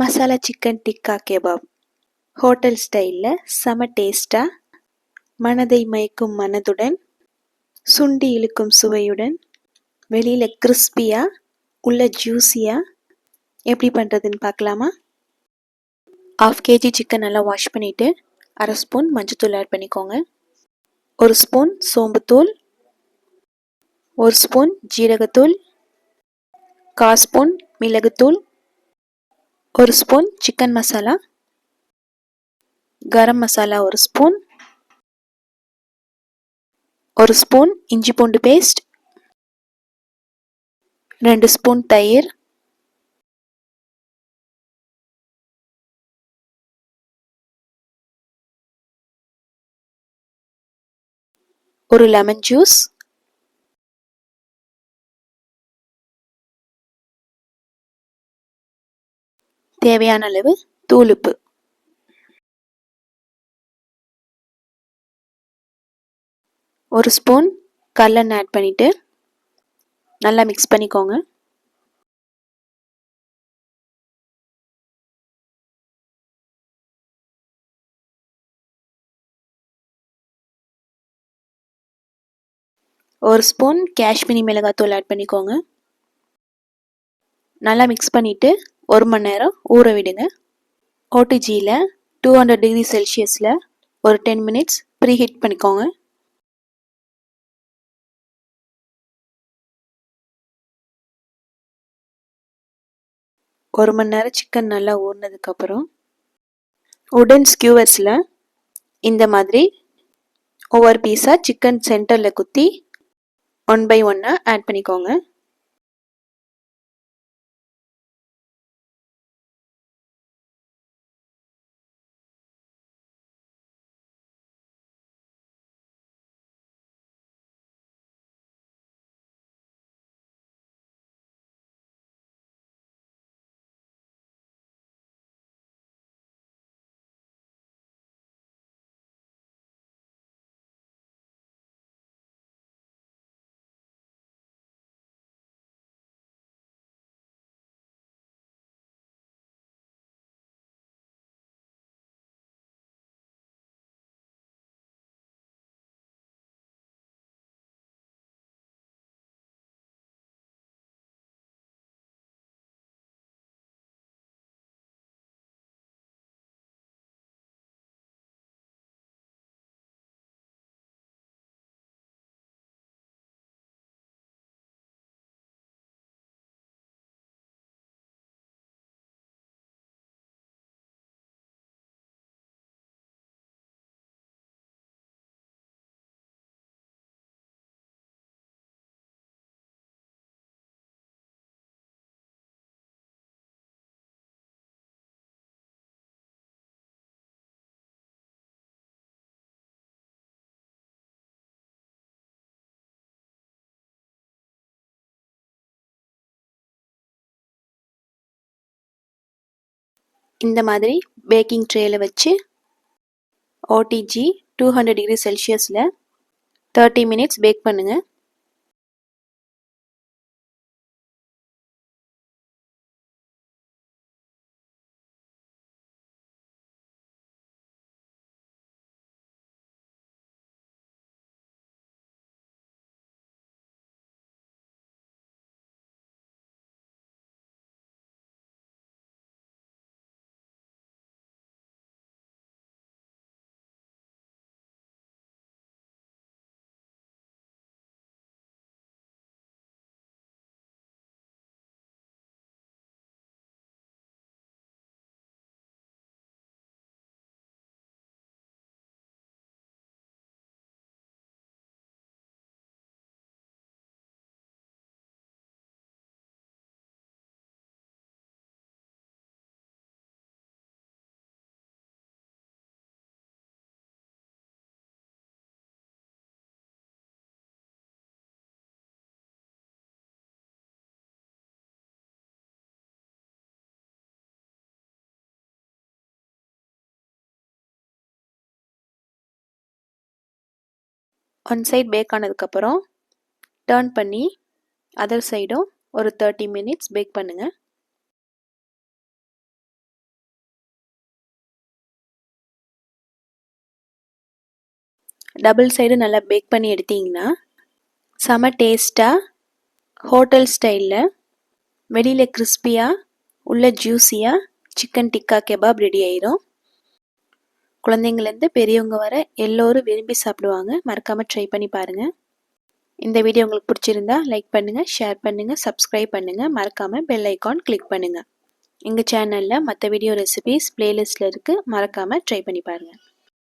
Masala chicken tikka kebab hotel ஸ்டைலில் செம டேஸ்ட்டாக, மனதை மயக்கும் மனதுடன், சுண்டி இழுக்கும் சுவையுடன், வெளியில் கிறிஸ்பியாக உள்ள ஜூஸியாக எப்படி பண்ணுறதுன்னு பார்க்கலாமா? 1/2 kg சிக்கன் நல்லா வாஷ் பண்ணிவிட்டு 1/2 ஸ்பூன் மஞ்சத்தூள் ஆட் பண்ணிக்கோங்க. 1 ஸ்பூன் சோம்புத்தூள், 1 ஸ்பூன் ஜீரகத்தூள், 1/4 ஸ்பூன் மிளகுத்தூள், 1 spoon chicken masala, garam masala 1 spoon, 1 spoon இஞ்சி பூண்டு பேஸ்ட், 2 ஸ்பூன் தயிர், 1 லெமன் ஜூஸ், தேவையான அளவு தூளுப்பு. ஒரு ஸ்பூன் கடலெண்ணெய் ஆட் பண்ணிவிட்டு நல்லா மிக்ஸ் பண்ணிக்கோங்க. ஒரு ஸ்பூன் காஷ்மீரி மிளகாத்தூள் ஆட் பண்ணிக்கோங்க. நல்லா மிக்ஸ் பண்ணிவிட்டு 1 மணி நேரம் ஊற விடுங்க. ஓடிஜியில் 200 டிகிரி செல்சியஸில் ஒரு 10 மினிட்ஸ் ப்ரீஹீட் பண்ணிக்கோங்க. ஒரு மணி நேரம் சிக்கன் நல்லா ஊறினதுக்கப்புறம் உடன் ஸ்கியூவர்ஸில் இந்த மாதிரி ஒவ்வொரு பீஸாக சிக்கன் சென்டரில் குத்தி 1 by 1 ஆட் பண்ணிக்கோங்க. இந்த மாதிரி பேக்கிங் ட்ரேயில் வச்சு ஓடிஜி 200 டிகிரி செல்சியஸில் 30 மினிட்ஸ் பேக் பண்ணுங்கள். ஒன் சைட் பேக் ஆனதுக்கப்புறம் டர்ன் பண்ணி அதர் சைடும் ஒரு 30 மினிட்ஸ் பேக் பண்ணுங்கள். டபுள் சைடு நல்லா பேக் பண்ணி எடுத்தீங்கன்னா செம டேஸ்ட்டாக ஹோட்டல் ஸ்டைலில் வெளியில் கிறிஸ்பியாக உள்ள ஜூஸியாக சிக்கன் டிக்கா கெபாப் ரெடி ஆயிரும். குழந்தைங்கள்லேருந்து பெரியவங்க வர எல்லோரும் விரும்பி சாப்பிடுவாங்க. மறக்காமல் ட்ரை பண்ணி பாருங்கள். இந்த வீடியோ உங்களுக்கு பிடிச்சிருந்தா லைக் பண்ணுங்கள், ஷேர் பண்ணுங்கள், சப்ஸ்கிரைப் பண்ணுங்கள். மறக்காமல் பெல் ஐக்கான் கிளிக் பண்ணுங்கள். எங்கள் சேனலில் மற்ற வீடியோ ரெசிபீஸ் பிளேலிஸ்ட்டில் இருக்குது. மறக்காமல் ட்ரை பண்ணி பாருங்கள்.